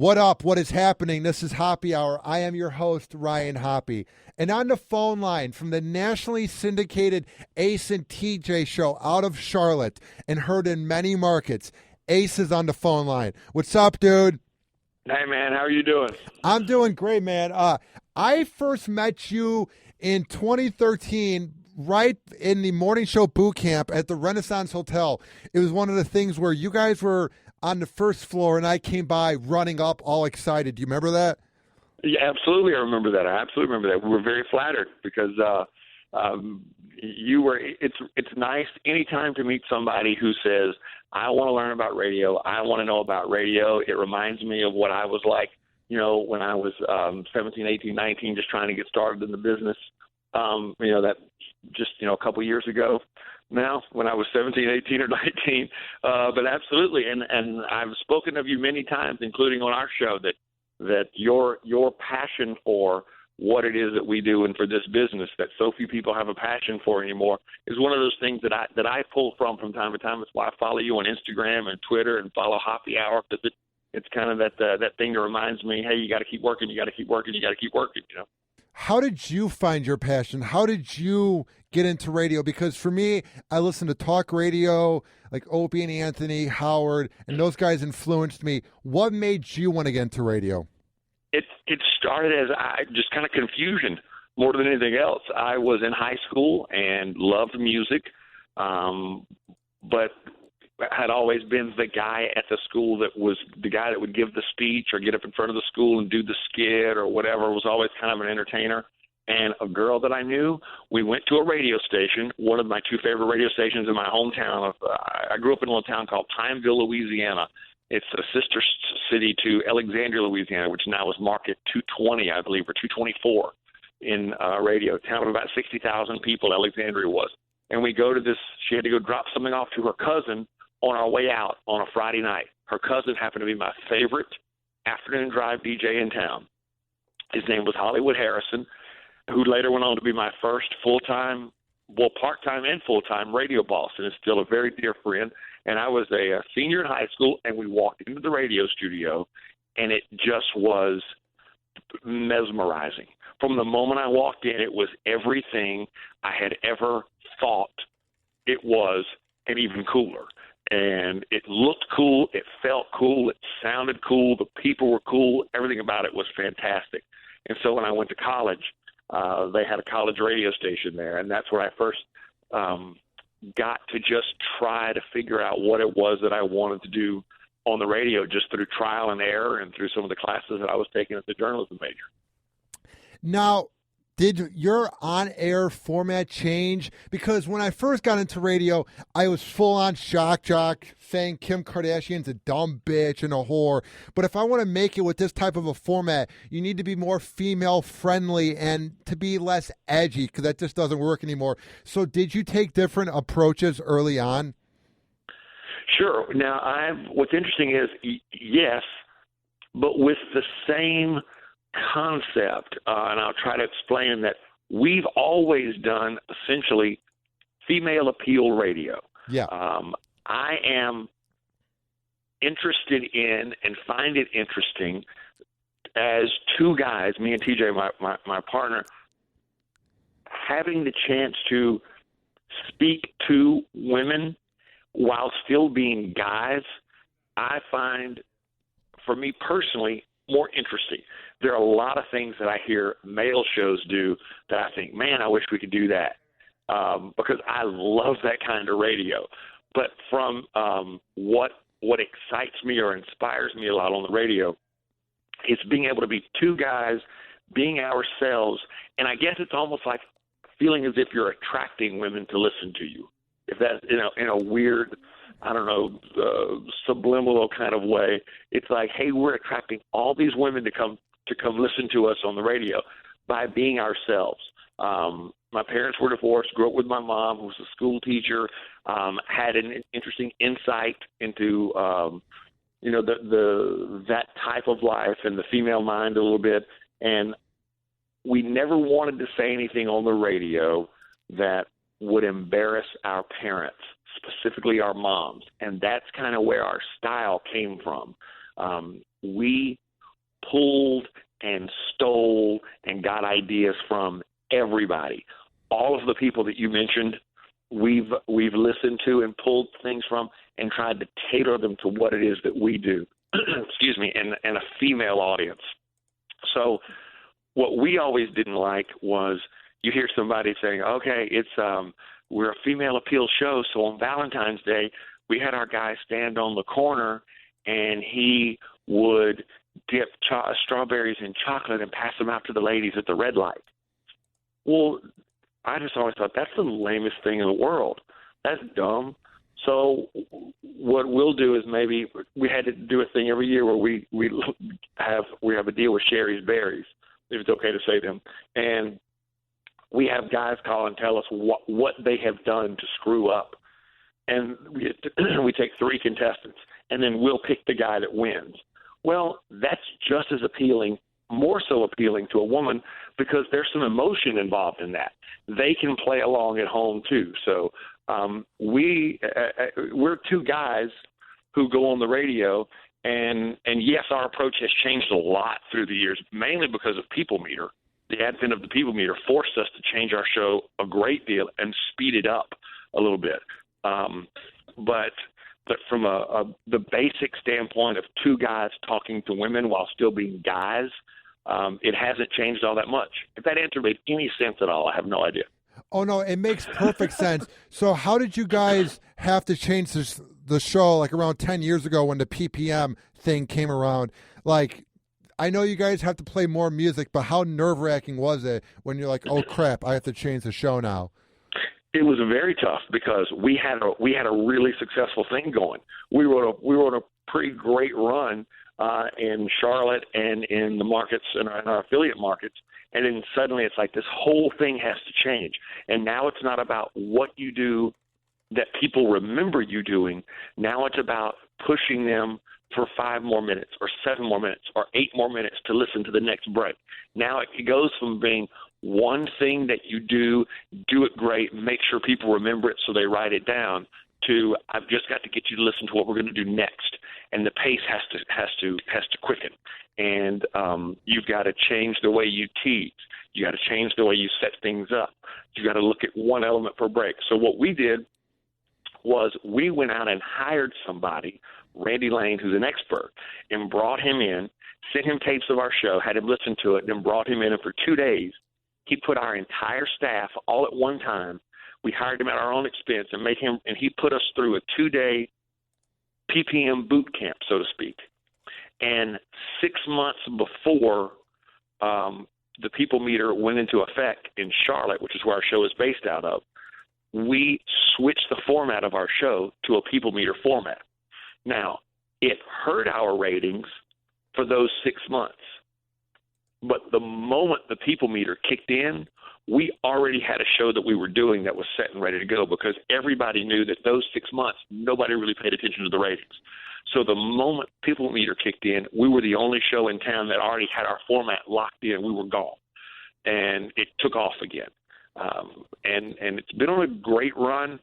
What up? What is happening? This is Hoppy Hour. I am your host, Ryan Hoppy. And on the phone line from the nationally syndicated Ace and TJ show out of Charlotte and heard in many markets, Ace is on the phone line. What's up, dude? Hey, man. How are you doing? I'm doing great, man. I first met you in 2013 right in the morning show boot camp at the Renaissance Hotel. It was one of the things where you guys were on the first floor, and I came by running up all excited. Do you remember that? Yeah, absolutely. I remember that. I absolutely remember that. We were very flattered because you were. It's nice anytime to meet somebody who says, "I want to learn about radio. I want to know about radio." It reminds me of what I was like, when I was 17, 18, 19, just trying to get started in the business. That just a couple years ago. Now, when I was 17, 18, or 19, but absolutely, and I've spoken of you many times, including on our show, that your passion for what it is that we do and for this business that so few people have a passion for anymore is one of those things that I pull from time to time. That's why I follow you on Instagram and Twitter and follow Hoppy Hour, because it's kind of that thing that reminds me, hey, you got to keep working, you got to keep working, you got to keep working. How did you find your passion? How did you get into radio? Because for me, I listened to talk radio, like Opie and Anthony, Howard, and those guys influenced me. What made you want to get into radio? It started as just kind of confusion more than anything else. I was in high school and loved music, but had always been the guy at the school that was the guy that would give the speech or get up in front of the school and do the skit or whatever. Was always kind of an entertainer. And a girl that I knew, we went to a radio station, one of my two favorite radio stations in my hometown. I grew up in a little town called Pineville, Louisiana. It's a sister city to Alexandria, Louisiana, which now is market 220, I believe, or 224 in radio. A town of about 60,000 people, Alexandria was. And we go to this, she had to go drop something off to her cousin on our way out on a Friday night. Her cousin happened to be my favorite afternoon drive DJ in town. His name was Hollywood Harrison, who later went on to be my first part-time and full-time radio boss, and is still a very dear friend. And I was a senior in high school, and we walked into the radio studio, and it just was mesmerizing. From the moment I walked in, it was everything I had ever thought it was, and even cooler. And it looked cool, it felt cool, it sounded cool, the people were cool, everything about it was fantastic. And so when I went to college, they had a college radio station there, and that's where I first got to just try to figure out what it was that I wanted to do on the radio, just through trial and error and through some of the classes that I was taking at the journalism major. Now, did your on-air format change? Because when I first got into radio, I was full-on shock jock, saying Kim Kardashian's a dumb bitch and a whore. But if I want to make it with this type of a format, you need to be more female-friendly and to be less edgy, because that just doesn't work anymore. So did you take different approaches early on? Sure. Now, what's interesting is, yes, but with the same concept, and I'll try to explain that we've always done essentially female appeal radio. Yeah. I am interested in and find it interesting as two guys, me and TJ, my partner, having the chance to speak to women while still being guys, I find, for me personally, more interesting. There are a lot of things that I hear male shows do that I think, man, I wish we could do that, because I love that kind of radio. But from what excites me or inspires me a lot on the radio is being able to be two guys, being ourselves, and I guess it's almost like feeling as if you're attracting women to listen to you. If that's in a weird, I don't know, subliminal kind of way, it's like, hey, we're attracting all these women to come listen to us on the radio by being ourselves. My parents were divorced, grew up with my mom, who was a school teacher, had an interesting insight into, that type of life and the female mind a little bit. And we never wanted to say anything on the radio that would embarrass our parents, specifically our moms. And that's kind of where our style came from. We pulled and stole and got ideas from everybody. All of the people that you mentioned, we've listened to and pulled things from and tried to tailor them to what it is that we do. Excuse me, and a female audience. So what we always didn't like was you hear somebody saying, okay, we're a female appeal show, so on Valentine's Day, we had our guy stand on the corner and he would dip strawberries in chocolate and pass them out to the ladies at the red light. Well, I just always thought that's the lamest thing in the world. That's dumb. So what we'll do is maybe we had to do a thing every year where we have a deal with Sherry's Berries, if it's okay to say them, and we have guys call and tell us what they have done to screw up, and we take 3 contestants, and then we'll pick the guy that wins. Well, that's just as appealing, more so appealing to a woman because there's some emotion involved in that. They can play along at home too. So we're 2 guys who go on the radio, and yes, our approach has changed a lot through the years, mainly because of People Meter. The advent of the People Meter forced us to change our show a great deal and speed it up a little bit. But from the basic standpoint of 2 guys talking to women while still being guys, it hasn't changed all that much. If that answer made any sense at all, I have no idea. Oh, no, it makes perfect sense. So how did you guys have to change the show like around 10 years ago when the PPM thing came around? Like, I know you guys have to play more music, but how nerve-wracking was it when you're like, oh, crap, I have to change the show now? It was very tough because we had a really successful thing going. We wrote a pretty great run in Charlotte and in the markets in our affiliate markets, and then suddenly it's like this whole thing has to change. And now it's not about what you do that people remember you doing. Now it's about pushing them for 5 more minutes or 7 more minutes or 8 more minutes to listen to the next break. Now it goes from being one thing that you do it great, make sure people remember it so they write it down, to I've just got to get you to listen to what we're going to do next. And the pace has to quicken. And you've got to change the way you tease. You got to change the way you set things up. You got to look at one element per break. So what we did was we went out and hired somebody, Randy Lane, who's an expert, and brought him in, sent him tapes of our show, had him listen to it, then brought him in, and for 2 days, he put our entire staff all at one time. We hired him at our own expense and he put us through a 2-day PPM boot camp, so to speak. And 6 months before the People Meter went into effect in Charlotte, which is where our show is based out of, we switched the format of our show to a People Meter format. Now, it hurt our ratings for those 6 months. But the moment the People Meter kicked in, we already had a show that we were doing that was set and ready to go because everybody knew that those 6 months, nobody really paid attention to the ratings. So the moment People Meter kicked in, we were the only show in town that already had our format locked in. We were gone. And it took off again. And it's been on a great run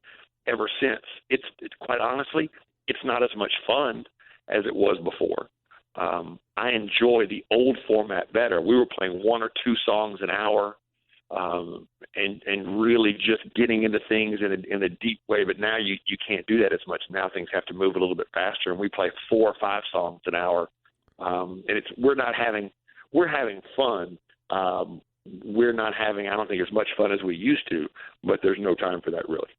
ever since. It's quite honestly, it's not as much fun as it was before. I enjoy the old format better. We were playing 1 or 2 songs an hour, and really just getting into things in a deep way. But now you can't do that as much. Now things have to move a little bit faster, and we play 4 or 5 songs an hour. And we're having fun. We're not having, I don't think, as much fun as we used to, but there's no time for that really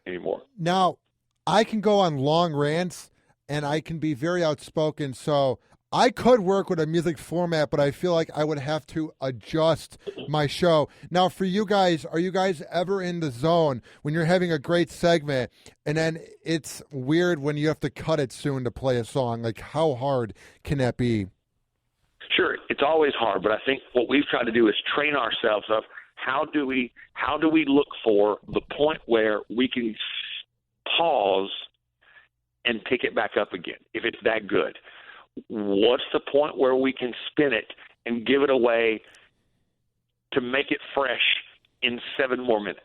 anymore. Now, I can go on long rants, and I can be very outspoken, so I could work with a music format, but I feel like I would have to adjust my show. Now, for you guys, are you guys ever in the zone when you're having a great segment, and then it's weird when you have to cut it soon to play a song? Like, how hard can that be? Sure, it's always hard, but I think what we've tried to do is train ourselves of how do we look for the point where we can pause and pick it back up again if it's that good. What's the point where we can spin it and give it away to make it fresh in 7 more minutes,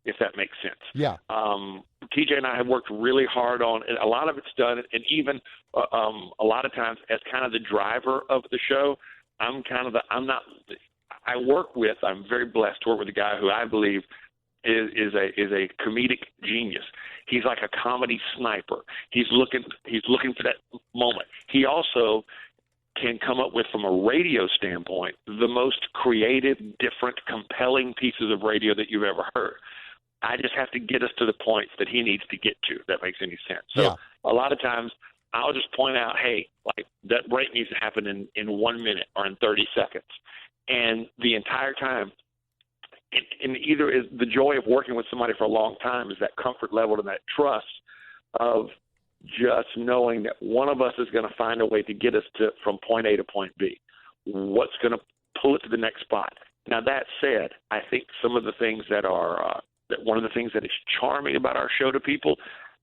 if that makes sense? Yeah. TJ and I have worked really hard on it. A lot of it's done, and even a lot of times as kind of the driver of the show, I'm kind of the I'm not. I work with. I'm very blessed to work with a guy who I believe is a comedic genius. He's like a comedy sniper. He's looking for that moment. He also can come up with, from a radio standpoint, the most creative, different, compelling pieces of radio that you've ever heard. I just have to get us to the points that he needs to get to, if that makes any sense. So a lot of times I'll just point out, hey, like that break needs to happen in 1 minute or in 30 seconds. And the entire time, and either is the joy of working with somebody for a long time is that comfort level and that trust of just knowing that one of us is going to find a way to get us from point A to point B. What's going to pull it to the next spot? Now, that said, I think some of the things that are that one of the things that is charming about our show to people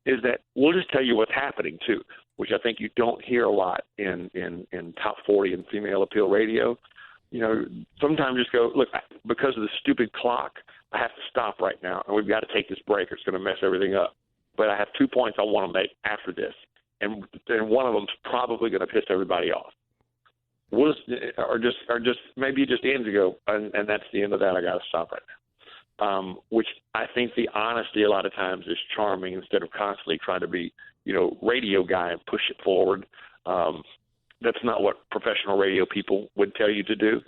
is that we'll just tell you what's happening too, which I think you don't hear a lot in top 40 and female appeal radio. You know, sometimes just go, look, because of the stupid clock, I have to stop right now, and we've got to take this break or it's going to mess everything up. But I have 2 points I want to make after this, and one of them's probably going to piss everybody off. Or just maybe it just ends ago, and that's the end of that. I got to stop right now. Which I think the honesty a lot of times is charming instead of constantly trying to be, radio guy and push it forward. That's not what professional radio people would tell you to do,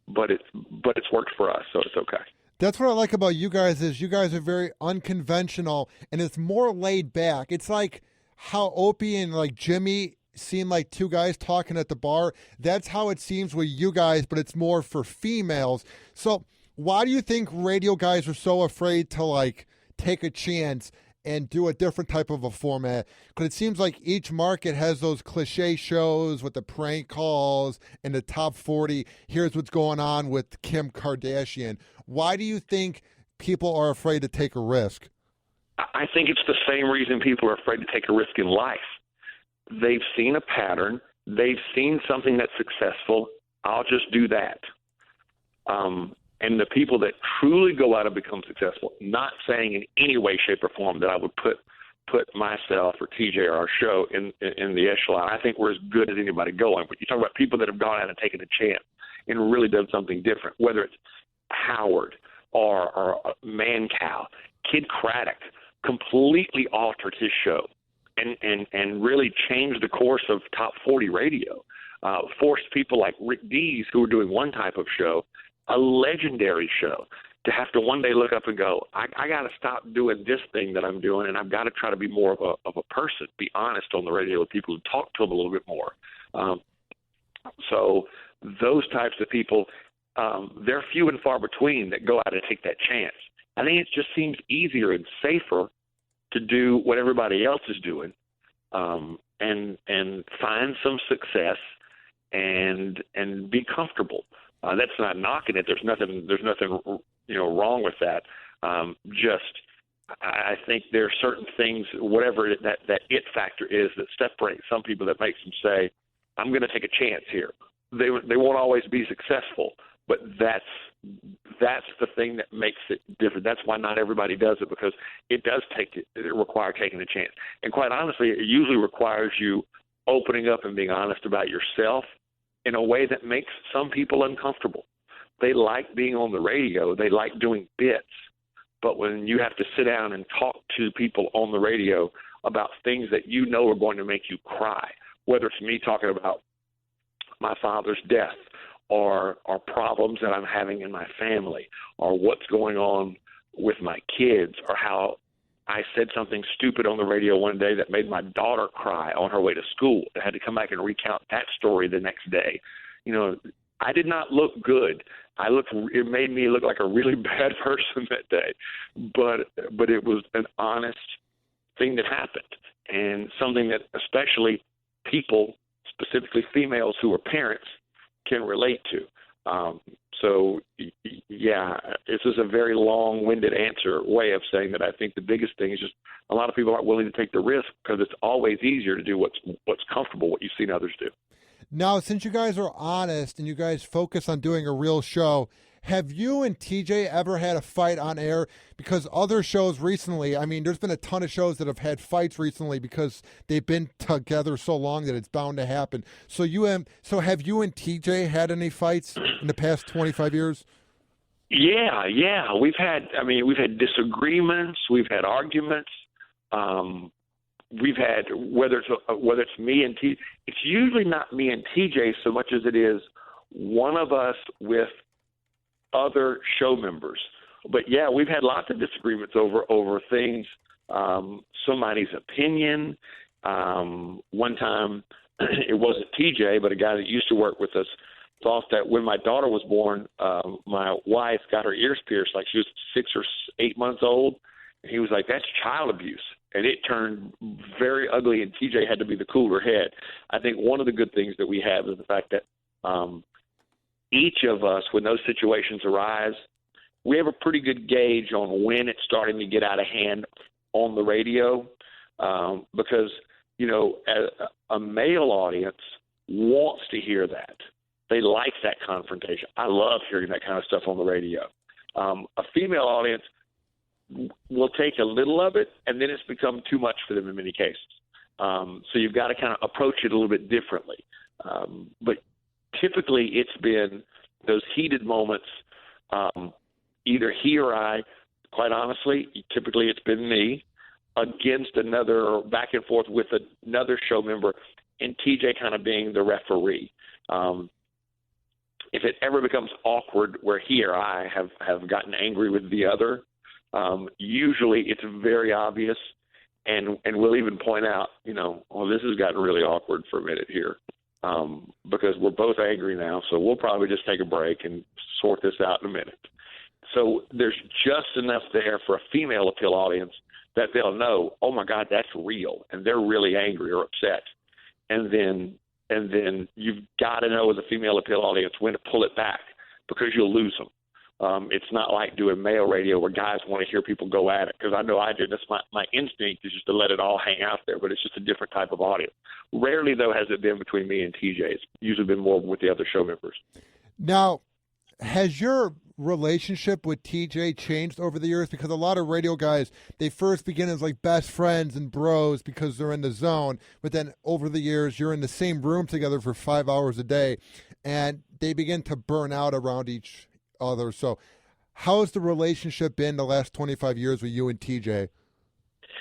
but it's worked for us, so it's okay. That's what I like about you guys is you guys are very unconventional, and it's more laid back. It's like how Opie and like Jimmy seem like two guys talking at the bar. That's how it seems with you guys, but it's more for females. So why do you think radio guys are so afraid to like take a chance and do a different type of a format? Because it seems like each market has those cliche shows with the prank calls and the top 40. Here's what's going on with Kim Kardashian. Why do you think people are afraid to take a risk? I think it's the same reason people are afraid to take a risk in life. They've seen a pattern. They've seen something that's successful. I'll just do that. And the people that truly go out and become successful, not saying in any way, shape, or form that I would put myself or TJ or our show in the echelon. I think we're as good as anybody going. But you talk about people that have gone out and taken a chance and really done something different, whether it's Howard or Mancow. Kid Craddock completely altered his show and really changed the course of top 40 radio. Forced people like Rick Dees, who were doing one type of show, a legendary show, to have to one day look up and go, I got to stop doing this thing that I'm doing, and I've got to try to be more of a person, be honest on the radio with people, and talk to them a little bit more. So those types of people, they're few and far between that go out and take that chance. I think it just seems easier and safer to do what everybody else is doing, and find some success and be comfortable. That's not knocking it. There's nothing wrong with that. I think there are certain things, whatever that it factor is, that separates some people, that makes them say, I'm going to take a chance here. They won't always be successful, but that's the thing that makes it different. That's why not everybody does it, because it require taking a chance. And quite honestly, it usually requires you opening up and being honest about yourself in a way that makes some people uncomfortable. They like being on the radio. They like doing bits. But when you have to sit down and talk to people on the radio about things that you know are going to make you cry, whether it's me talking about my father's death or problems that I'm having in my family, or what's going on with my kids, or how I said something stupid on the radio one day that made my daughter cry on her way to school. I had to come back and recount that story the next day. I did not look good. It made me look like a really bad person that day, but it was an honest thing that happened, and something that especially people, specifically females who are parents, can relate to. So, yeah, this is a very long-winded way of saying that I think the biggest thing is just a lot of people aren't willing to take the risk, because it's always easier to do what's comfortable, what you've seen others do. Now, since you guys are honest and you guys focus on doing a real show, have you and TJ ever had a fight on air? Because other shows recently, I mean, there's been a ton of shows that have had fights recently because they've been together so long that it's bound to happen. So have you and TJ had any fights in the past 25 years? Yeah. We've had disagreements. We've had arguments. We've had whether it's me and TJ. It's usually not me and TJ so much as it is one of us with other show members. But yeah, we've had lots of disagreements over things. Somebody's opinion. One time, it wasn't TJ, but a guy that used to work with us thought that when my daughter was born, my wife got her ears pierced like she was 6 or 8 months old. And he was like, "That's child abuse." And it turned very ugly, and TJ had to be the cooler head. I think one of the good things that we have is the fact that each of us, when those situations arise, we have a pretty good gauge on when it's starting to get out of hand on the radio, because, a male audience wants to hear that. They like that confrontation. I love hearing that kind of stuff on the radio. A female audience will take a little of it, and then it's become too much for them in many cases. So you've got to kind of approach it a little bit differently. But typically it's been those heated moments, either he or I, quite honestly, typically it's been me, against another, or back and forth with another show member, and TJ kind of being the referee. If it ever becomes awkward where he or I have gotten angry with the other, usually it's very obvious, and we'll even point out, this has gotten really awkward for a minute here, because we're both angry now, so we'll probably just take a break and sort this out in a minute. So there's just enough there for a female appeal audience that they'll know, oh my God, that's real, and they're really angry or upset. And then you've got to know as a female appeal audience when to pull it back, because you'll lose them. It's not like doing male radio where guys want to hear people go at it, because I know I do. That's my instinct is just to let it all hang out there, but it's just a different type of audience. Rarely, though, has it been between me and TJ. It's usually been more with the other show members. Now, has your relationship with TJ changed over the years? Because a lot of radio guys, they first begin as like best friends and bros because they're in the zone, but then over the years you're in the same room together for 5 hours a day, and they begin to burn out around each other. So how has the relationship been the last 25 years with you and TJ?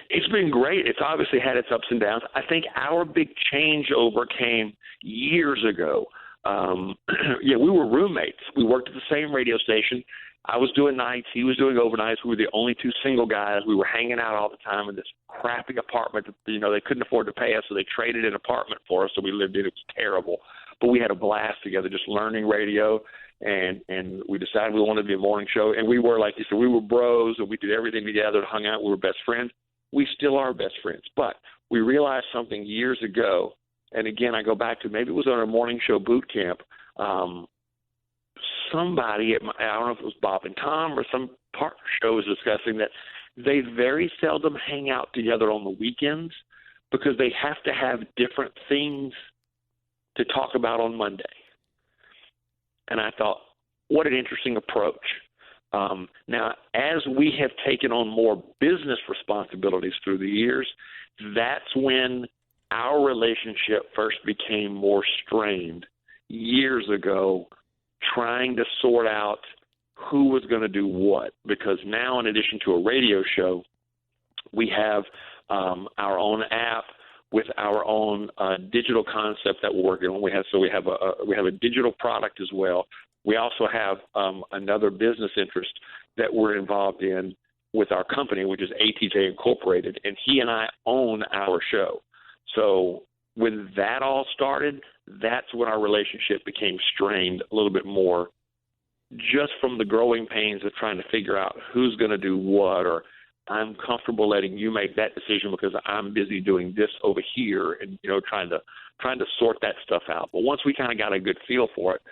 It's been great. It's obviously had its ups and downs. I think our big changeover came years ago. We were roommates. We worked at the same radio station. I was doing nights. He was doing overnights. We were the only two single guys. We were hanging out all the time in this crappy apartment that, they couldn't afford to pay us, so they traded an apartment for us, so we lived in it. It was terrible. But we had a blast together just learning radio, and we decided we wanted to be a morning show. And we were, like you said, we were bros, and we did everything together, hung out. We were best friends. We still are best friends. But we realized something years ago, and again, I go back to maybe it was on our morning show boot camp. Somebody, I don't know if it was Bob and Tom or some partner show, was discussing that they very seldom hang out together on the weekends because they have to have different things to talk about on Monday. And I thought, what an interesting approach. Now, as we have taken on more business responsibilities through the years, that's when our relationship first became more strained years ago, trying to sort out who was going to do what. Because now, in addition to a radio show, we have our own app with our own digital concept that we're working on. We have a digital product as well. We also have another business interest that we're involved in with our company, which is ATJ Incorporated, and he and I own our show. So when that all started, that's when our relationship became strained a little bit more, just from the growing pains of trying to figure out who's going to do what, or I'm comfortable letting you make that decision because I'm busy doing this over here, and trying to sort that stuff out. But once we kind of got a good feel for it,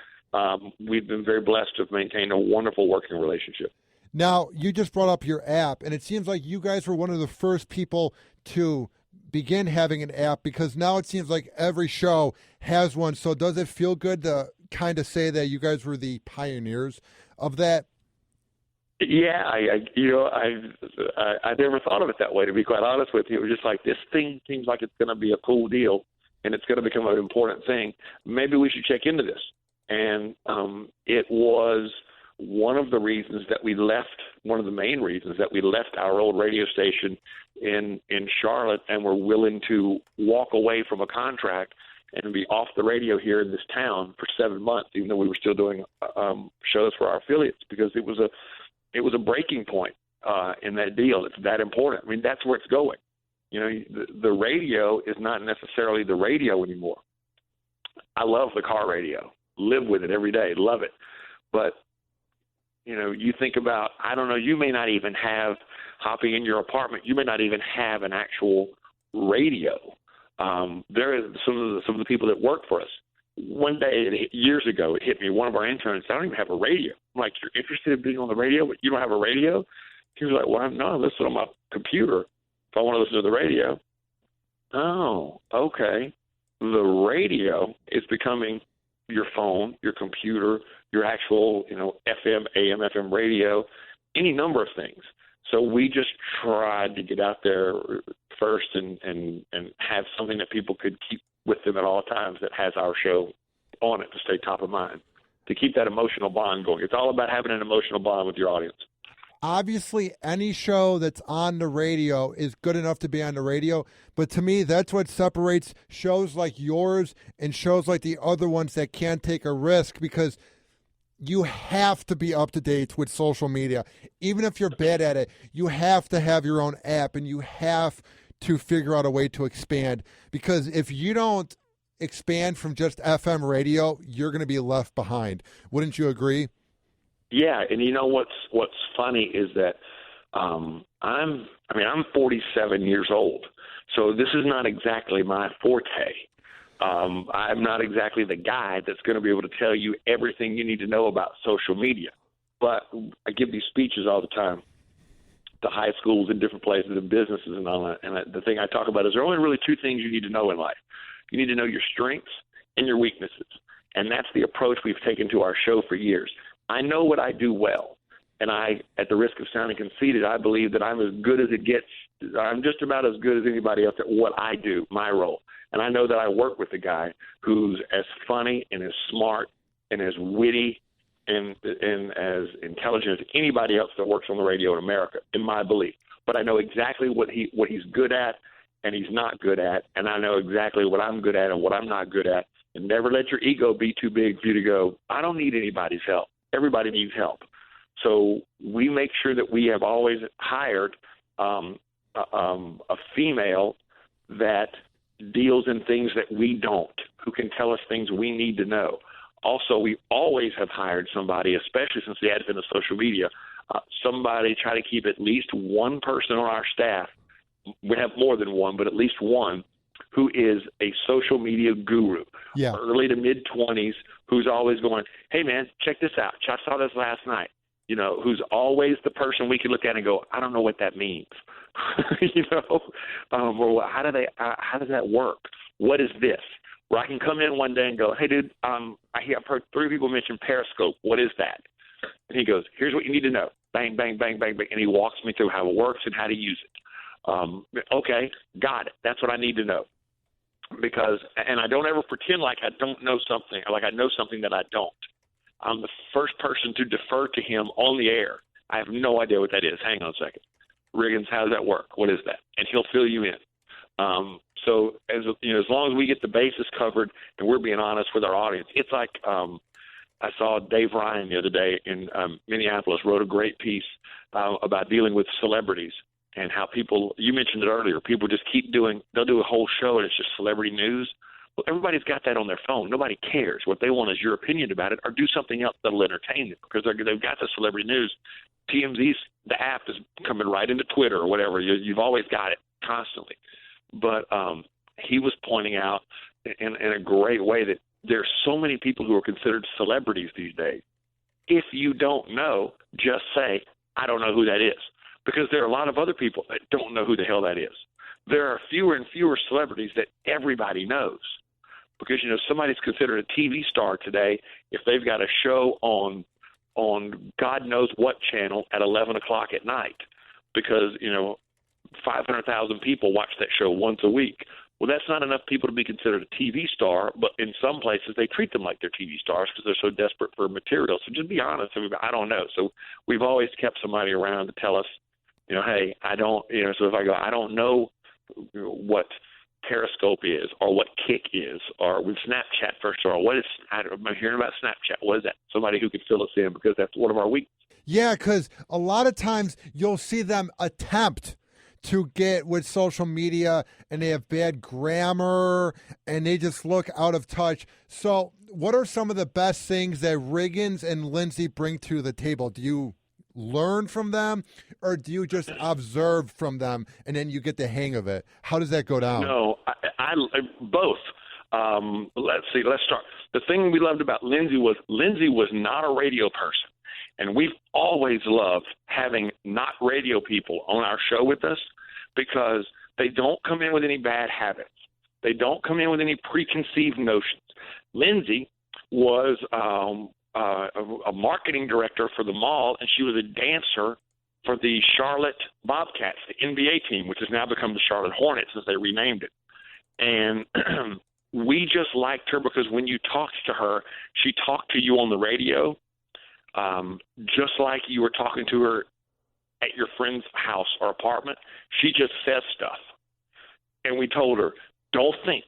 we've been very blessed to have maintained a wonderful working relationship. Now, you just brought up your app, and it seems like you guys were one of the first people to begin having an app? Because now it seems like every show has one. So does it feel good to kind of say that you guys were the pioneers of that? Yeah, I never thought of it that way, to be quite honest with you. It was just like, this thing seems like it's going to be a cool deal, and it's going to become an important thing. Maybe we should check into this. And it was one of the reasons that we left, one of the main reasons that we left our old radio station in Charlotte and were willing to walk away from a contract and be off the radio here in this town for 7 months, even though we were still doing shows for our affiliates, because it was a breaking point in that deal. It's that important. I mean, that's where it's going. You know, the radio is not necessarily the radio anymore. I love the car radio, live with it every day, love it. But, you know, you think about, I don't know, you may not even have, hopping in your apartment, you may not even have an actual radio. There is some of the people that work for us. One day, years ago, it hit me. One of our interns said, I don't even have a radio. I'm like, you're interested in being on the radio, but you don't have a radio? He was like, well, I'm not listening on my computer if I want to listen to the radio. Oh, okay. The radio is becoming your phone, your computer, your actual, FM, AM, FM radio, any number of things. So we just tried to get out there first and have something that people could keep with them at all times that has our show on it to stay top of mind, to keep that emotional bond going. It's all about having an emotional bond with your audience. Obviously, any show that's on the radio is good enough to be on the radio. But to me, that's what separates shows like yours and shows like the other ones that can't take a risk, because you have to be up to date with social media. Even if you're bad at it, you have to have your own app, and you have to figure out a way to expand. Because if you don't expand from just FM radio, you're going to be left behind. Wouldn't you agree? Yeah, and you know what's funny is that I'm 47 years old, so this is not exactly my forte. I'm not exactly the guy that's going to be able to tell you everything you need to know about social media. But I give these speeches all the time to high schools and different places and businesses and all that. And the thing I talk about is there are only really two things you need to know in life. You need to know your strengths and your weaknesses. And that's the approach we've taken to our show for years. I know what I do well. And I, at the risk of sounding conceited, I believe that I'm as good as it gets. I'm just about as good as anybody else at what I do, my role. And I know that I work with a guy who's as funny and as smart and as witty and as intelligent as anybody else that works on the radio in America, in my belief. But I know exactly what he's good at and he's not good at, and I know exactly what I'm good at and what I'm not good at. And never let your ego be too big for you to go, I don't need anybody's help. Everybody needs help. So we make sure that we have always hired a female that deals in things that we don't, who can tell us things we need to know. Also, we always have hired somebody, especially since the advent of social media, somebody try to keep at least one person on our staff. We have more than one, but at least one who is a social media guru, early to mid-20s, who's always going, hey, man, check this out. I saw this last night. Who's always the person we can look at and go, I don't know what that means. Or how does that work? What is this? Where I can come in one day and go, hey, dude, I've heard 3 people mention Periscope. What is that? And he goes, here's what you need to know. Bang, bang, bang, bang, bang. And he walks me through how it works and how to use it. Okay, got it. That's what I need to know. And I don't ever pretend like I don't know something, or like I know something that I don't. I'm the first person to defer to him on the air. I have no idea what that is. Hang on a second. Riggins, how does that work? What is that? And he'll fill you in. So as long as we get the bases covered and we're being honest with our audience, it's like I saw Dave Ryan the other day in Minneapolis wrote a great piece about dealing with celebrities and how people, you mentioned it earlier, people just they'll do a whole show and it's just celebrity news. Well, everybody's got that on their phone. Nobody cares. What they want is your opinion about it, or do something else that'll entertain them, because they've got the celebrity news. TMZ's, the app is coming right into Twitter or whatever. You've always got it constantly. But he was pointing out in a great way that there's so many people who are considered celebrities these days. If you don't know, just say, I don't know who that is. Because there are a lot of other people that don't know who the hell that is. there are fewer and fewer celebrities that everybody knows. Because, somebody's considered a TV star today if they've got a show on God knows what channel at 11 o'clock at night. Because, 500,000 people watch that show once a week. Well, that's not enough people to be considered a TV star, but in some places they treat them like they're TV stars because they're so desperate for material. So just be honest. I don't know. So we've always kept somebody around to tell us, hey, I don't, so if I go, I don't know what Periscope is or what Kick is, or with Snapchat first, or what is, I'm hearing about Snapchat. What is that? Somebody who could fill us in, because that's one of our weaknesses. Yeah, because a lot of times you'll see them attempt to get with social media and they have bad grammar and they just look out of touch. So what are some of the best things that Riggins and Lindsay bring to the table? Do you learn from them, or do you just observe from them and then you get the hang of it? How does that go down? No, I both. Let's see. Let's start. The thing we loved about Lindsay was not a radio person. And we've always loved having not radio people on our show with us, because they don't come in with any bad habits. They don't come in with any preconceived notions. Lindsay was a marketing director for the mall, and she was a dancer for the Charlotte Bobcats, the NBA team, which has now become the Charlotte Hornets as they renamed it. And we just liked her because when you talked to her, she talked to you on the radio, just like you were talking to her at your friend's house or apartment. She just says stuff. And we told her, don't think.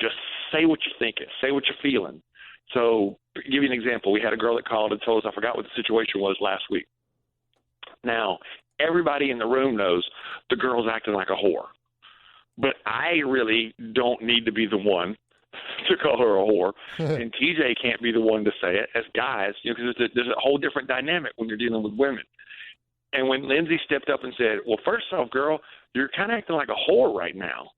Just say what you're thinking. Say what you're feeling. So, to give you an example, we had a girl that called and told us, I forgot what the situation was last week. Now, everybody in the room knows the girl's acting like a whore. But I really don't need to be the one to call her a whore, and TJ can't be the one to say it. As guys, because there's a whole different dynamic when you're dealing with women. And when Lindsay stepped up and said, well, first off, girl, you're kind of acting like a whore right now.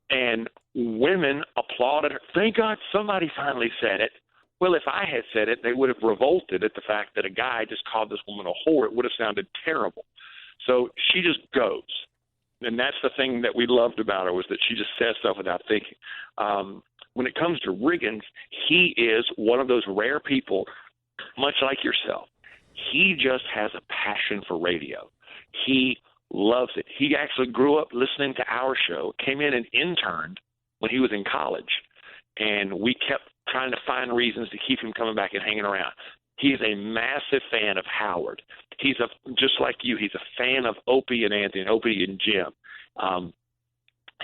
And women applauded her. Thank God somebody finally said it. Well, if I had said it, they would have revolted at the fact that a guy just called this woman a whore. It would have sounded terrible. So she just goes. And that's the thing that we loved about her, was that she just says stuff without thinking. When it comes to Riggins, he is one of those rare people, much like yourself. He just has a passion for radio. He loves it. He actually grew up listening to our show, came in and interned when he was in college, and we kept trying to find reasons to keep him coming back and hanging around. He's a massive fan of Howard. Just like you, he's a fan of Opie and Anthony, and Opie and Jim.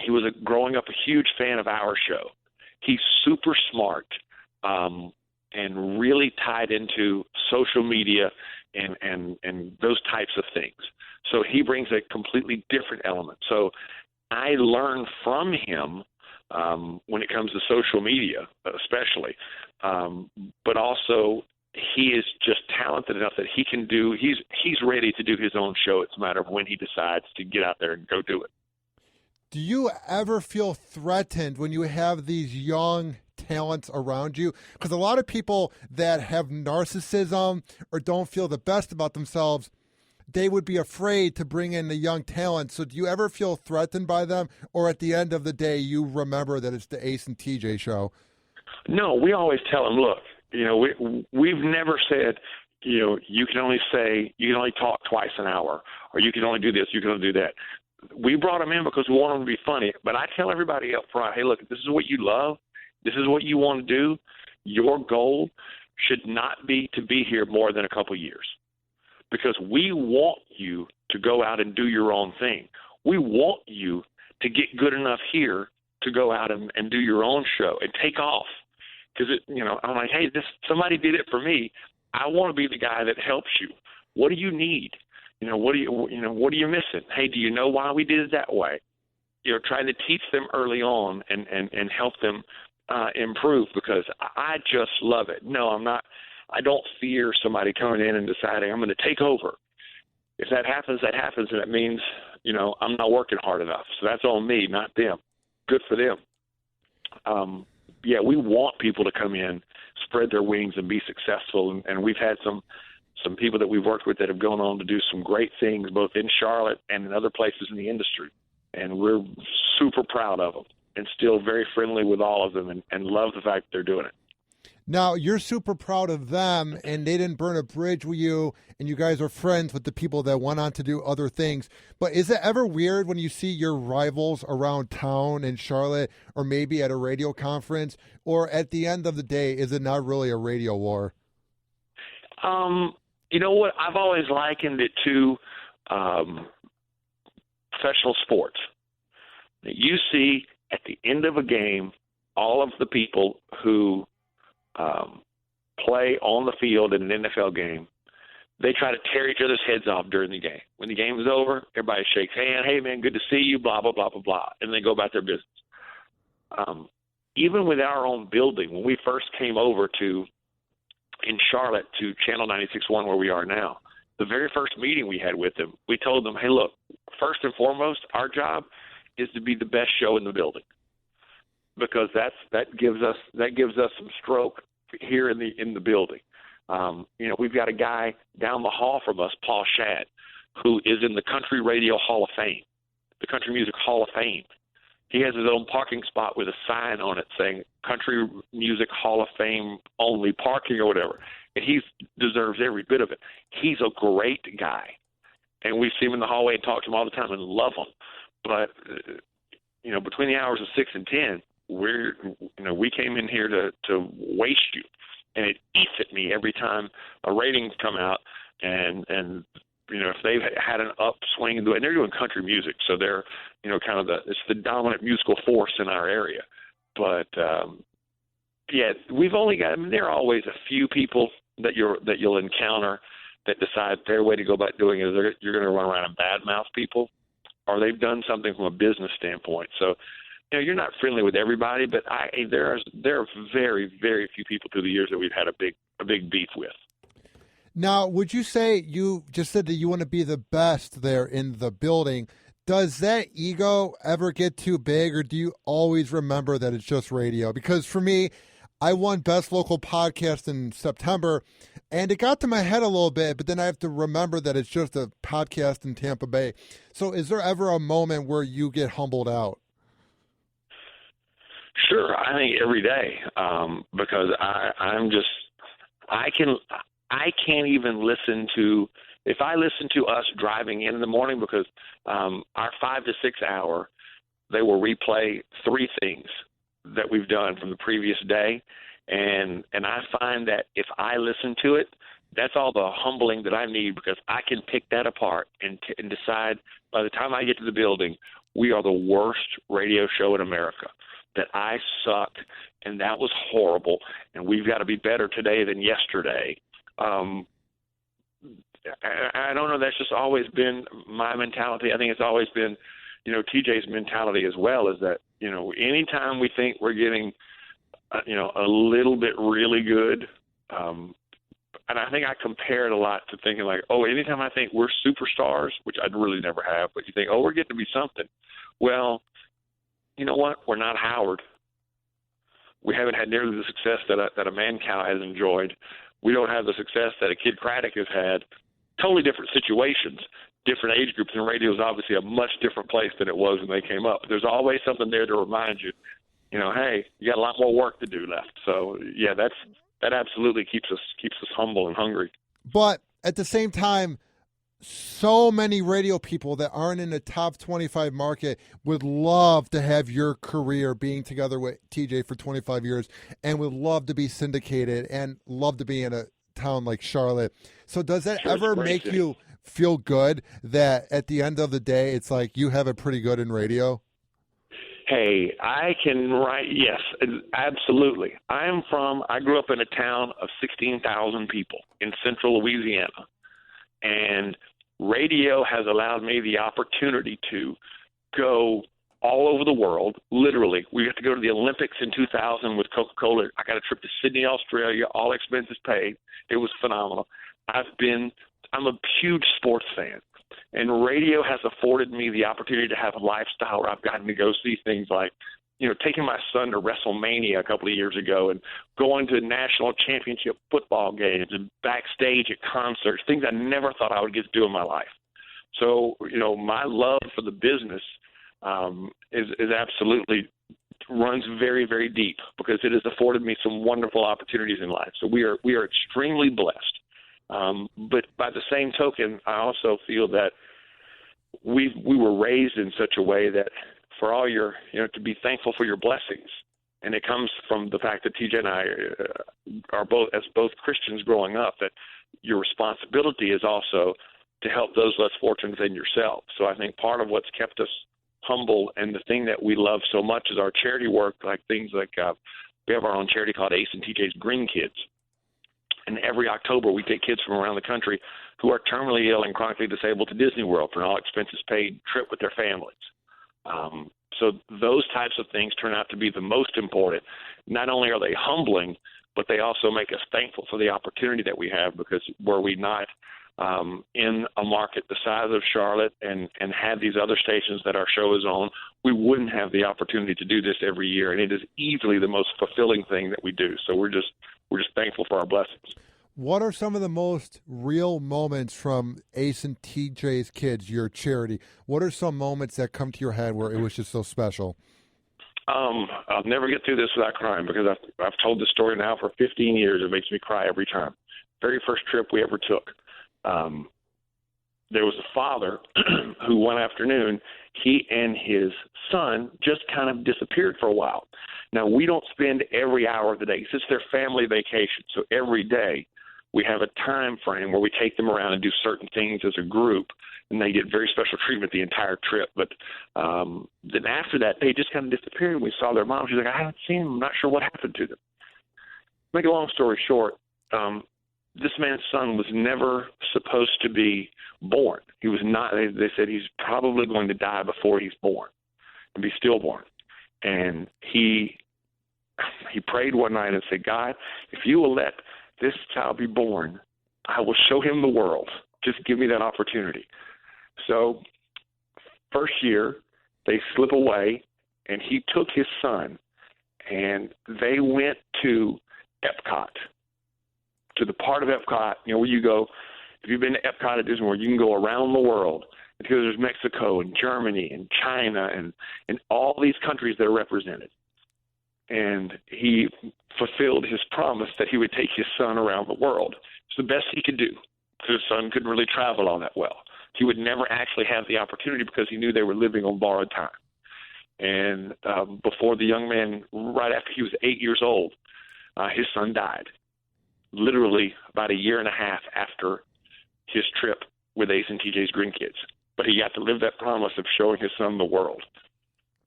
He was growing up a huge fan of our show. He's super smart and really tied into social media and those types of things. So he brings a completely different element. So I learn from him when it comes to social media, especially. But also, he is just talented enough that he can do. He's ready to do his own show. It's a matter of when he decides to get out there and go do it. Do you ever feel threatened when you have these young talents around you? Because a lot of people that have narcissism or don't feel the best about themselves, they would be afraid to bring in the young talent. So do you ever feel threatened by them? Or at the end of the day, you remember that it's the Ace and TJ show? No, we always tell them, look, we've never said, you can only talk twice an hour, or you can only do this, you can only do that. We brought them in because we want them to be funny. But I tell everybody up front, hey, look, this is what you love. This is what you want to do. Your goal should not be to be here more than a couple years, because we want you to go out and do your own thing. We want you to get good enough here to go out and do your own show and take off. Because I'm like, hey, somebody did it for me. I want to be the guy that helps you. What do you need? What are you missing? Hey, do you know why we did it that way? Trying to teach them early on and help them improve, because I just love it. No, I'm not. I don't fear somebody coming in and deciding I'm going to take over. If that happens, that happens, and it means, I'm not working hard enough. So that's on me, not them. Good for them. We want people to come in, spread their wings, and be successful. And we've had some people that we've worked with that have gone on to do some great things, both in Charlotte and in other places in the industry. and we're super proud of them and still very friendly with all of them and love the fact that they're doing it. Now, you're super proud of them, and they didn't burn a bridge with you, and you guys are friends with the people that went on to do other things. But is it ever weird when you see your rivals around town in Charlotte or maybe at a radio conference? Or at the end of the day, is it not really a radio war? You know what? I've always likened it to professional sports. You see at the end of a game all of the people who play on the field in an NFL game. They try to tear each other's heads off during the game. When the game is over, everybody shakes hands. Hey, man, good to see you, blah, blah, blah, blah, blah. And they go about their business. Even with our own building, when we first came over in Charlotte to Channel 96.1 where we are now, the very first meeting we had with them, we told them, hey, look, first and foremost, our job is to be the best show in the building, because that gives us some stroke here in the building. We've got a guy down the hall from us, Paul Shadd, who is in the Country Radio Hall of Fame, the Country Music Hall of Fame. He has his own parking spot with a sign on it saying Country Music Hall of Fame only parking or whatever. And he deserves every bit of it. He's a great guy. And we see him in the hallway and talk to him all the time and love him. But, between the hours of 6 and 10, we came in here to waste you. And it eats at me every time a ratings come out and if they've had an upswing and they're doing country music, so they're kind of it's the dominant musical force in our area. But we've only got. I mean, there are always a few people that you'll encounter that decide their way to go about doing it is you're going to run around and badmouth people, or they've done something from a business standpoint. So you're not friendly with everybody, but there are very, very few people through the years that we've had a big beef with. Now, would you say, you just said that you want to be the best there in the building? Does that ego ever get too big, or do you always remember that it's just radio? Because for me, I won Best Local Podcast in September, and it got to my head a little bit, but then I have to remember that it's just a podcast in Tampa Bay. So is there ever a moment where you get humbled out? Sure, I think every day, because I can't even listen to, if I listen to us driving in the morning, because our 5 to 6 hour, they will replay 3 things that we've done from the previous day, and I find that if I listen to it, that's all the humbling that I need, because I can pick that apart and decide by the time I get to the building, we are the worst radio show in America, that I sucked, and that was horrible, and we've got to be better today than yesterday. I don't know. That's just always been my mentality. I think it's always been, TJ's mentality as well, is that, anytime we think we're getting, a little bit really good, and I think I compare it a lot to thinking like, anytime I think we're superstars, which I really never have, but you think, we're getting to be something. Well, you know what? We're not Howard. We haven't had nearly the success that a Mancow has enjoyed. We don't have the success that a Kid Craddock has had. Totally different situations, different age groups, and radio is obviously a much different place than it was when they came up. But there's always something there to remind you, hey, you got a lot more work to do left. So yeah, that absolutely keeps us humble and hungry. But at the same time, so many radio people that aren't in the top 25 market would love to have your career being together with TJ for 25 years and would love to be syndicated and love to be in a town like Charlotte. So does that ever make you feel good that at the end of the day, it's like you have it pretty good in radio? Hey, I can write. Yes, absolutely. I grew up in a town of 16,000 people in central Louisiana, and radio has allowed me the opportunity to go all over the world. Literally, we got to go to the Olympics in 2000 with Coca-Cola. I got a trip to Sydney, Australia, all expenses paid. It was phenomenal. I'm a huge sports fan, and radio has afforded me the opportunity to have a lifestyle where I've gotten to go see things like, taking my son to WrestleMania a couple of years ago and going to national championship football games and backstage at concerts, things I never thought I would get to do in my life. So, my love for the business is absolutely runs very, very deep, because it has afforded me some wonderful opportunities in life. So we are extremely blessed. But by the same token, I also feel that we were raised in such a way that for all your, to be thankful for your blessings. And it comes from the fact that TJ and I are both Christians growing up, that your responsibility is also to help those less fortunate than yourself. So I think part of what's kept us humble, and the thing that we love so much, is our charity work, like things like we have our own charity called Ace and TJ's Green Kids. And every October we take kids from around the country who are terminally ill and chronically disabled to Disney World for an all-expenses-paid trip with their families. So those types of things turn out to be the most important. Not only are they humbling, but they also make us thankful for the opportunity that we have, because were we not in a market the size of Charlotte and had these other stations that our show is on, we wouldn't have the opportunity to do this every year. And it is easily the most fulfilling thing that we do. So we're just thankful for our blessings. What are some of the most real moments from Ace and TJ's Kids, your charity? What are some moments that come to your head where it was just so special? I'll never get through this without crying, because I've told this story now for 15 years. It makes me cry every time. Very first trip we ever took, there was a father who one afternoon, he and his son just kind of disappeared for a while. Now, we don't spend every hour of the day. It's their family vacation. So every day we have a time frame where we take them around and do certain things as a group, and they get very special treatment the entire trip. But then after that, they just kind of disappeared, and we saw their mom. She's like, I haven't seen them. I'm not sure what happened to them. Make a long story short, this man's son was never supposed to be born. He was not. They said he's probably going to die before he's born and be stillborn. And he prayed one night and said, God, if you will let this child be born, I will show him the world. Just give me that opportunity. So first year, they slip away, and he took his son, and they went to Epcot, to the part of Epcot, where you go. If you've been to Epcot at Disney World, you can go around the world, because there's Mexico and Germany and China and all these countries that are represented. And he fulfilled his promise that he would take his son around the world. It's the best he could do, because his son couldn't really travel all that well. He would never actually have the opportunity, because he knew they were living on borrowed time. And before the young man, right after he was 8 years old, his son died, literally about a year and a half after his trip with Ace and TJ's Green Kids. But he got to live that promise of showing his son the world.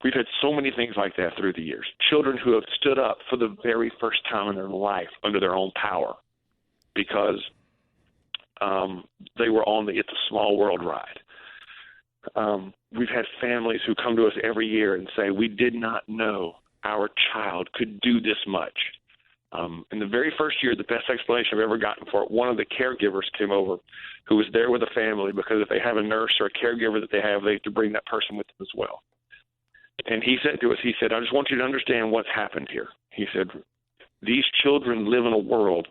We've had so many things like that through the years. Children who have stood up for the very first time in their life under their own power, because they were on the It's a Small World ride. We've had families who come to us every year and say, we did not know our child could do this much. In the very first year, the best explanation I've ever gotten for it, one of the caregivers came over who was there with a family, because if they have a nurse or a caregiver that they have to bring that person with them as well. And he said to us, I just want you to understand what's happened here. He said, these children live in a world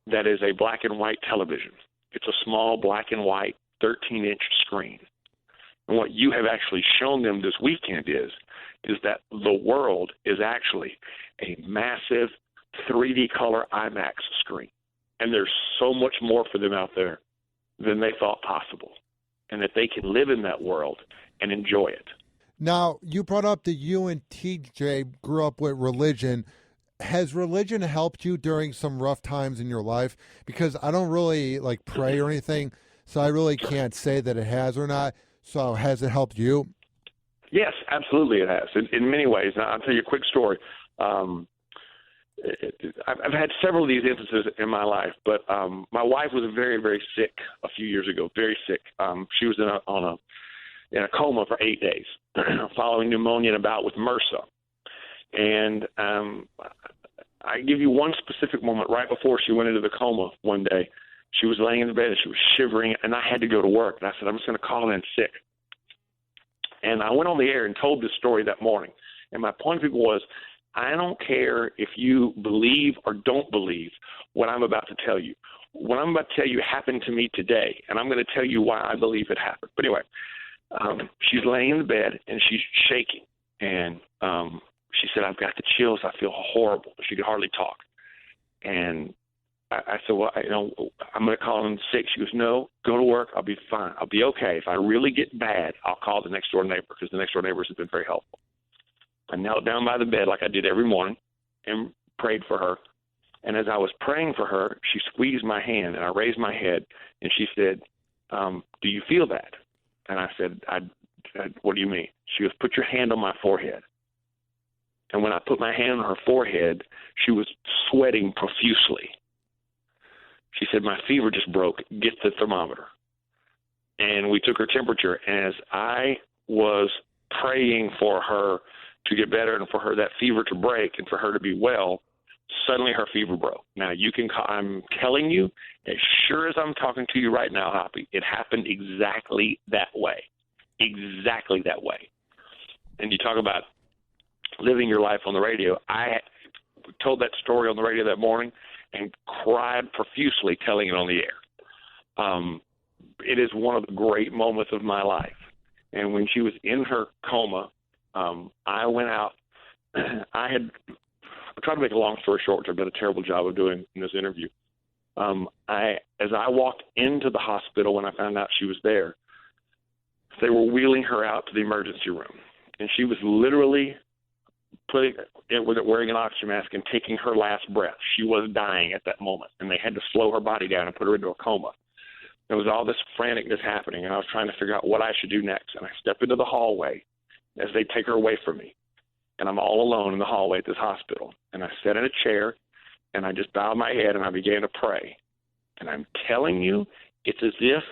that is a black and white television. It's a small black and white 13-inch screen. And what you have actually shown them this weekend is that the world is actually a massive 3D color IMAX screen. And there's so much more for them out there than they thought possible, and that they can live in that world and enjoy it. Now, you brought up that you and TJ grew up with religion. Has religion helped you during some rough times in your life? Because I don't really pray or anything, so I really can't say that it has or not. So has it helped you? Yes, absolutely it has, in many ways. Now, I'll tell you a quick story. I've had several of these instances in my life, but my wife was very, very sick a few years ago, very sick. She was in a coma for 8 days following pneumonia and a bout with MRSA. And I give you one specific moment right before she went into the coma one day. She was laying in the bed and she was shivering, and I had to go to work. And I said, I'm just going to call in sick. And I went on the air and told this story that morning. And my point of view was, I don't care if you believe or don't believe what I'm about to tell you. What I'm about to tell you happened to me today, and I'm going to tell you why I believe it happened. But anyway, she's laying in the bed and she's shaking. And she said, I've got the chills. I feel horrible. She could hardly talk. And I said, well, I'm going to call in sick. She goes, no, go to work. I'll be fine. I'll be okay. If I really get bad, I'll call the next door neighbor, because the next door neighbors have been very helpful. I knelt down by the bed like I did every morning and prayed for her. And as I was praying for her, she squeezed my hand, and I raised my head, and she said, do you feel that? And I said, what do you mean? She goes, put your hand on my forehead. And when I put my hand on her forehead, she was sweating profusely. She said, my fever just broke. Get the thermometer. And we took her temperature. And as I was praying for her to get better and for her that fever to break and for her to be well, suddenly her fever broke. Now, I'm telling you, as sure as I'm talking to you right now, Hoppy, it happened exactly that way. Exactly that way. And you talk about living your life on the radio. I told that story on the radio that morning and cried profusely telling it on the air. It is one of the great moments of my life. And when she was in her coma, I went out. I tried to make a long story short, which I've done a terrible job of doing in this interview. As I walked into the hospital when I found out she was there, they were wheeling her out to the emergency room. And she was literally wearing an oxygen mask and taking her last breath. She was dying at that moment, and they had to slow her body down and put her into a coma. There was all this franticness happening, and I was trying to figure out what I should do next. And I stepped into the hallway as they take her away from me, and I'm all alone in the hallway at this hospital. And I sat in a chair, and I just bowed my head, and I began to pray. And I'm telling you, it's as if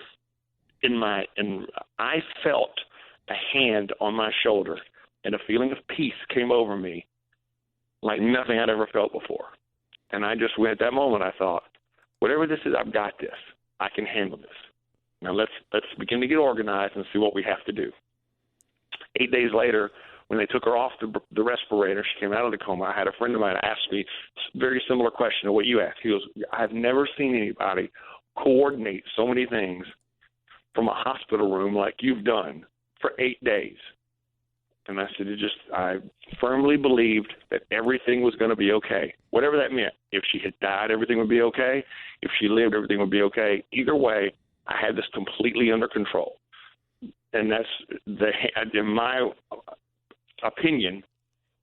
I felt a hand on my shoulder, and a feeling of peace came over me like nothing I'd ever felt before. And I just went, at that moment, I thought, whatever this is, I've got this. I can handle this. Now let's begin to get organized and see what we have to do. 8 days later, when they took her off the respirator, she came out of the coma. I had a friend of mine ask me a very similar question to what you asked. He goes, I've never seen anybody coordinate so many things from a hospital room like you've done for 8 days. And I said, I firmly believed that everything was going to be okay, whatever that meant. If she had died, everything would be okay. If she lived, everything would be okay. Either way, I had this completely under control. And in my opinion,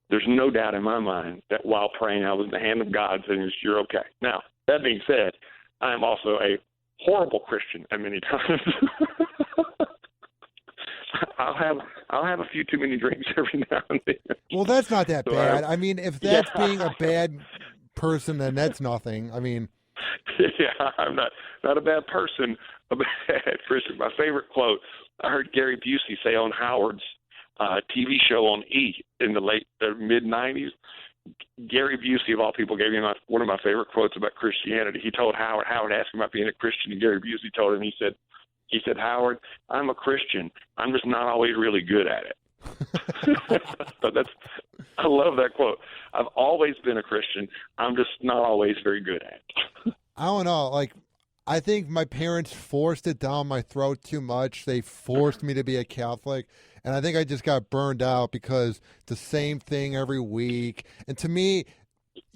there's no doubt in my mind that while praying, I was in the hand of God saying, you're okay. Now, that being said, I am also a horrible Christian at many times. I'll have a few too many drinks every now and then. Well, that's not that bad. I mean, if that's being a bad person, then that's nothing. I mean, yeah, I'm not a bad person, a bad Christian. My favorite quote, I heard Gary Busey say on Howard's TV show on E in the mid-'90s. Gary Busey, of all people, gave me one of my favorite quotes about Christianity. He told Howard asked him about being a Christian, and Gary Busey told him, he said, Howard, I'm a Christian. I'm just not always really good at it. But I love that quote. I've always been a Christian. I'm just not always very good at it. I don't know. Like, I think my parents forced it down my throat too much. They forced me to be a Catholic. And I think I just got burned out because it's the same thing every week. And to me,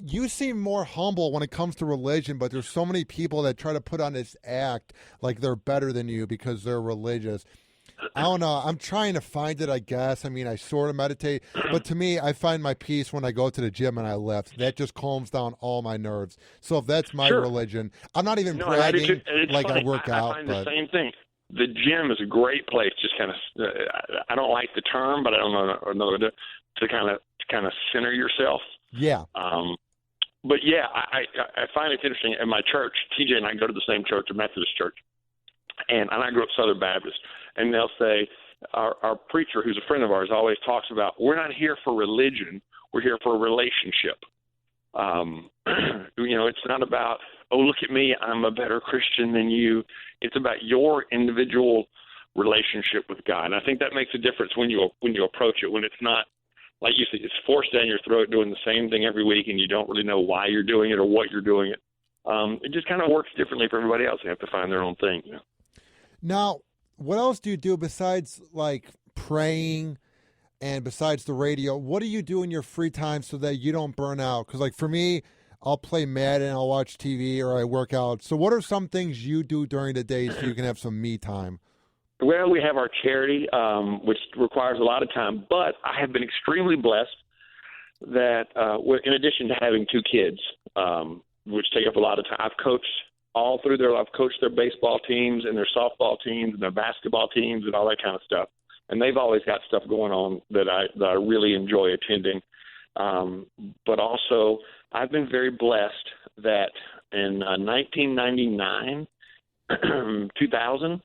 you seem more humble when it comes to religion, but there's so many people that try to put on this act like they're better than you because they're religious. I don't know. I'm trying to find it, I guess. I mean, I sort of meditate, but to me, I find my peace when I go to the gym and I lift. That just calms down all my nerves. So if that's my religion, I'm not even bragging like funny. I work out. I find the same thing. The gym is a great place. Just kind of, I don't like the term, but I don't know to kind of center yourself. Yeah. But yeah, I find it interesting. In my church, TJ and I go to the same church, a Methodist church, and I grew up Southern Baptist. And they'll say, our preacher, who's a friend of ours, always talks about, we're not here for religion, we're here for a relationship. It's not about, oh, look at me, I'm a better Christian than you. It's about your individual relationship with God. And I think that makes a difference when you approach it, when it's not, like you said, it's forced down your throat doing the same thing every week and you don't really know why you're doing it or what you're doing it. It just kind of works differently for everybody else. They have to find their own thing. Now, what else do you do besides like praying and besides the radio? What do you do in your free time so that you don't burn out? Because like for me, I'll play Madden, I'll watch TV, or I work out. So what are some things you do during the day so you can have some me time? Well, we have our charity, which requires a lot of time, but I have been extremely blessed that in addition to having two kids, which take up a lot of time, I've coached all through I've coached their baseball teams and their softball teams and their basketball teams and all that kind of stuff. And they've always got stuff going on that I really enjoy attending. But also, I've been very blessed that in 1999, 2000,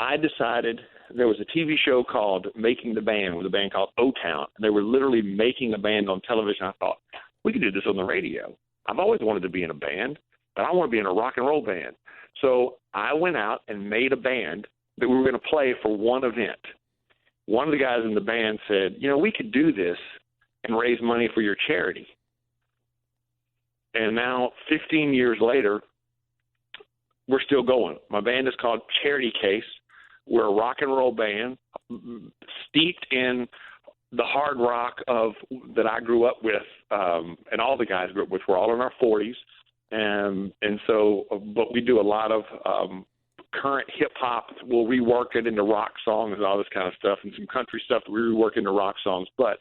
I decided there was a TV show called Making the Band with a band called O-Town. They were literally making a band on television. I thought, we could do this on the radio. I've always wanted to be in a band, but I want to be in a rock and roll band. So I went out and made a band that we were going to play for one event. One of the guys in the band said, we could do this and raise money for your charity. And now, 15 years later, we're still going. My band is called Charity Case. We're a rock and roll band steeped in the hard rock that I grew up with, and all the guys grew up with. We're all in our 40s. But we do a lot of current hip hop. We'll rework it into rock songs and all this kind of stuff, and some country stuff that we rework into rock songs. But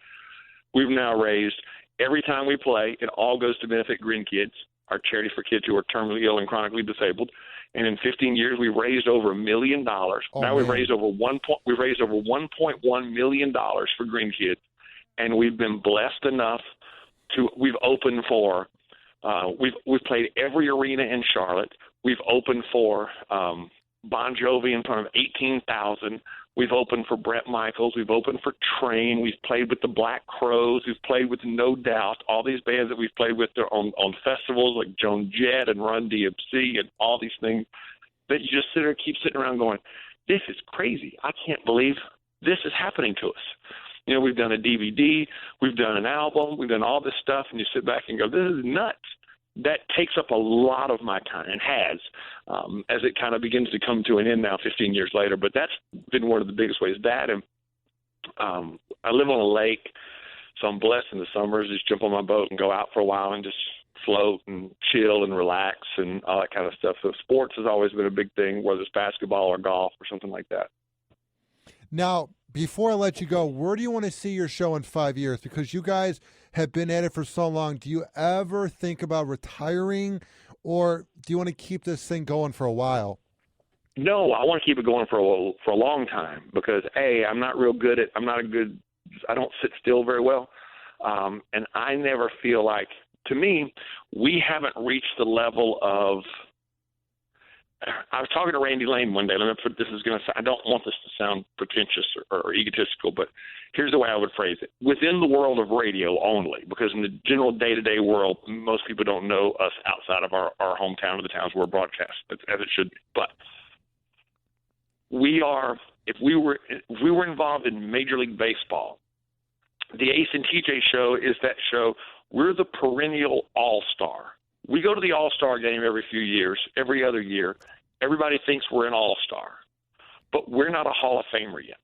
we've now raised, every time we play, it all goes to benefit Green Kids, our charity for kids who are terminally ill and chronically disabled. And in 15 years, we've raised over $1 million. We've raised over $1.1 million for Green Kids, and we've been blessed enough we've opened for. We've played every arena in Charlotte. We've opened for Bon Jovi in front of 18,000. We've opened for Bret Michaels. We've opened for Train. We've played with the Black Crowes. We've played with No Doubt. All these bands that we've played with on festivals like Joan Jett and Run DMC and all these things that you just keep sitting around going, this is crazy. I can't believe this is happening to us. We've done a DVD. We've done an album. We've done all this stuff, and you sit back and go, this is nuts. That takes up a lot of my time, and has, as it kind of begins to come to an end now 15 years later. But that's been one of the biggest ways. That, and I live on a lake, so I'm blessed in the summers. Just jump on my boat and go out for a while and just float and chill and relax and all that kind of stuff. So sports has always been a big thing, whether it's basketball or golf or something like that. Now, before I let you go, where do you want to see your show in 5 years? Because you guys have been at it for so long. Do you ever think about retiring, or do you want to keep this thing going for a while? No, I want to keep it going for a long time because, I'm not real good at – I don't sit still very well. And I never feel like – to me, we haven't reached the level of – I was talking to Randy Lane one day. I don't want this to sound pretentious or egotistical, but here's the way I would phrase it. Within the world of radio only, because in the general day-to-day world, most people don't know us outside of our hometown or the towns where we're broadcast, as it should be. But if we were involved in Major League Baseball, the Ace and TJ show is that show. We're the perennial all-star. We go to the all-star game every few years, every other year. Everybody thinks we're an all-star, but we're not a Hall of Famer yet.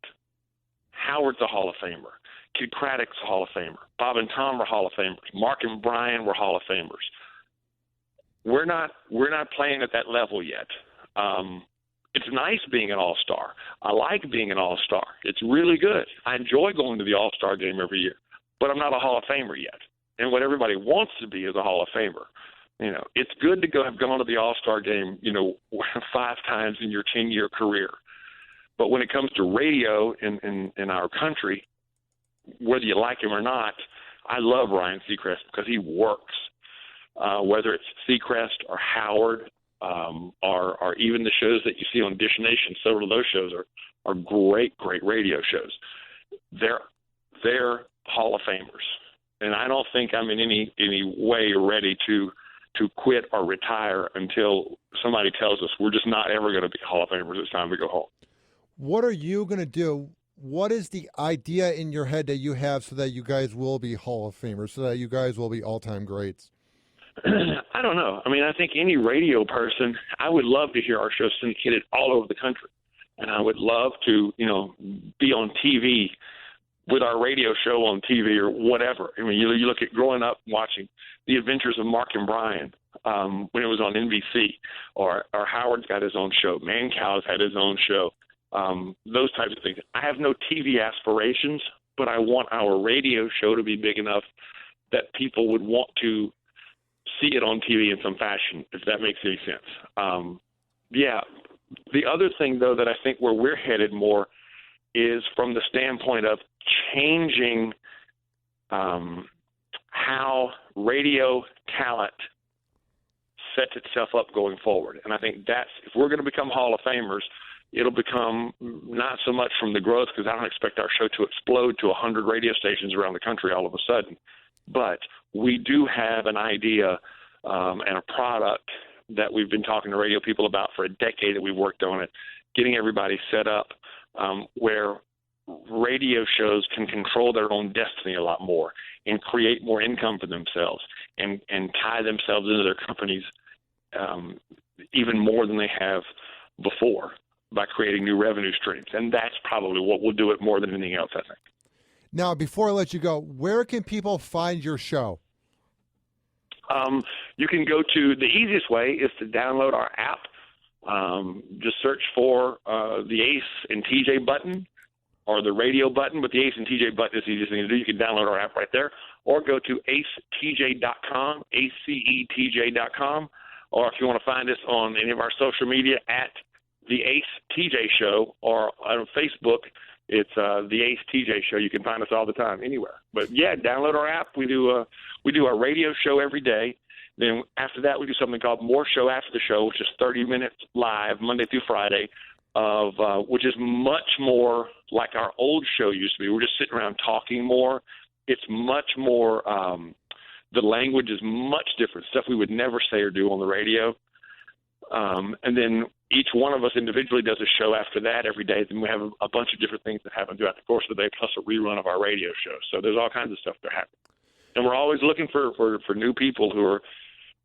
Howard's a Hall of Famer. Kid Craddock's a Hall of Famer. Bob and Tom are Hall of Famers. Mark and Brian were Hall of Famers. We're not playing at that level yet. It's nice being an all-star. I like being an all-star. It's really good. I enjoy going to the all-star game every year, but I'm not a Hall of Famer yet. And what everybody wants to be is a Hall of Famer. It's good to have gone to the All-Star game, 5 times in your 10-year career. But when it comes to radio in our country, whether you like him or not, I love Ryan Seacrest because he works. Whether it's Seacrest or Howard or even the shows that you see on Dish Nation, several of those shows are great, great radio shows. They're Hall of Famers. And I don't think I'm in any way ready to quit or retire until somebody tells us we're just not ever going to be Hall of Famers. It's time to go home. What are you going to do? What is the idea in your head that you have so that you guys will be Hall of Famers, so that you guys will be all-time greats? I don't know. I mean, I think any radio person, I would love to hear our show syndicated all over the country. And I would love to, be on TV with our radio show on TV or whatever. I mean, you look at growing up watching The Adventures of Mark and Brian when it was on NBC, or Howard's got his own show. Mancow's had his own show. Those types of things. I have no TV aspirations, but I want our radio show to be big enough that people would want to see it on TV in some fashion, if that makes any sense. Yeah. The other thing, though, that I think where we're headed more is from the standpoint of changing how radio talent sets itself up going forward. And I think that's, if we're going to become Hall of Famers, it'll become not so much from the growth, because I don't expect our show to explode to 100 radio stations around the country all of a sudden. But we do have an idea and a product that we've been talking to radio people about for a decade that we've worked on it, getting everybody set up where radio shows can control their own destiny a lot more and create more income for themselves and tie themselves into their companies even more than they have before by creating new revenue streams. And that's probably what will do it more than anything else, I think. Now, before I let you go, where can people find your show? You can go to, the easiest way is to download our app. Just search for the Ace and TJ button or the radio button, but the Ace and TJ button is the easiest thing to do. You can download our app right there, or go to acetj.com, acetj.com, or if you want to find us on any of our social media at the Ace TJ Show, or on Facebook, it's the Ace TJ Show. You can find us all the time, anywhere. But yeah, download our app. We do a radio show every day. Then after that, we do something called More Show After the Show, which is 30 minutes live, Monday through Friday, which is much more like our old show used to be. We're just sitting around talking more. It's much more, the language is much different, stuff we would never say or do on the radio. And then each one of us individually does a show after that every day. Then we have a bunch of different things that happen throughout the course of the day, plus a rerun of our radio show. So there's all kinds of stuff that happens. And we're always looking for new people who are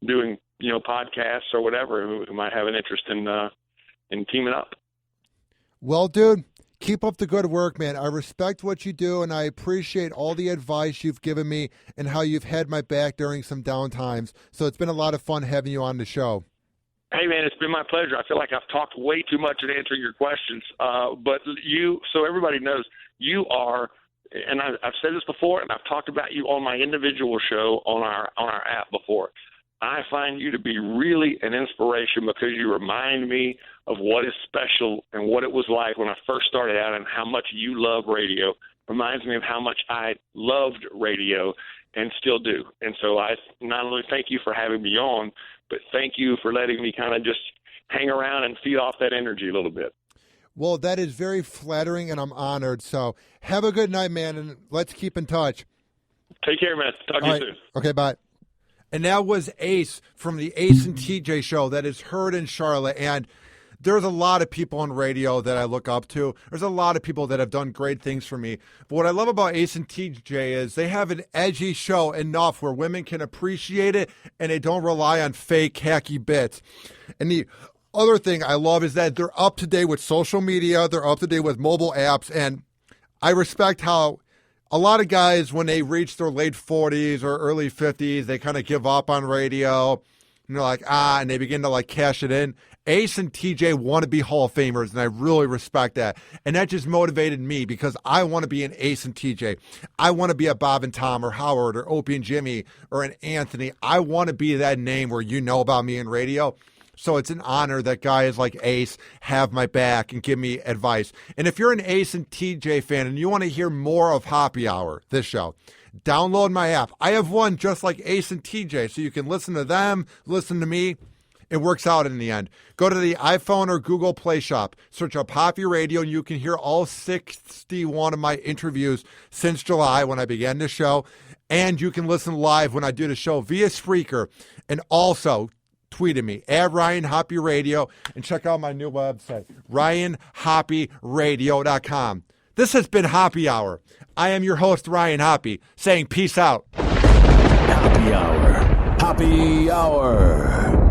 doing, podcasts or whatever, who might have an interest in teaming up. Well, dude, keep up the good work, man. I respect what you do, and I appreciate all the advice you've given me and how you've had my back during some down times. So it's been a lot of fun having you on the show. Hey, man, it's been my pleasure. I feel like I've talked way too much in answering your questions. But so everybody knows, you are, and I've said this before, and I've talked about you on my individual show on our app before. I find you to be really an inspiration because you remind me of what is special and what it was like when I first started out and how much you love radio. Reminds me of how much I loved radio and still do. And so I not only thank you for having me on, but thank you for letting me kind of just hang around and feed off that energy a little bit. Well, that is very flattering, and I'm honored. So have a good night, man, and let's keep in touch. Take care, man. Talk to you soon. Okay, bye. And that was Ace from the Ace and TJ show that is heard in Charlotte. And there's a lot of people on radio that I look up to. There's a lot of people that have done great things for me. But what I love about Ace and TJ is they have an edgy show enough where women can appreciate it and they don't rely on fake, hacky bits. And the other thing I love is that they're up to date with social media. They're up to date with mobile apps. And I respect how a lot of guys, when they reach their late 40s or early 50s, they kind of give up on radio. And they're like, and they begin to cash it in. Ace and TJ want to be Hall of Famers, and I really respect that. And that just motivated me because I want to be an Ace and TJ. I want to be a Bob and Tom or Howard or Opie and Jimmy or an Anthony. I want to be that name where you know about me in radio. So it's an honor that guys like Ace have my back and give me advice. And if you're an Ace and TJ fan and you want to hear more of Happy Hour, this show, download my app. I have one just like Ace and TJ, so you can listen to them, listen to me. It works out in the end. Go to the iPhone or Google Play Shop, search up Happy Radio, and you can hear all 61 of my interviews since July when I began the show. And you can listen live when I do the show via Spreaker. And also, tweet at me, at Ryan Hoppy Radio, and check out my new website, RyanHoppyRadio.com. This has been Happy Hour. I am your host, Ryan Hoppy, saying peace out. Happy Hour. Happy Hour.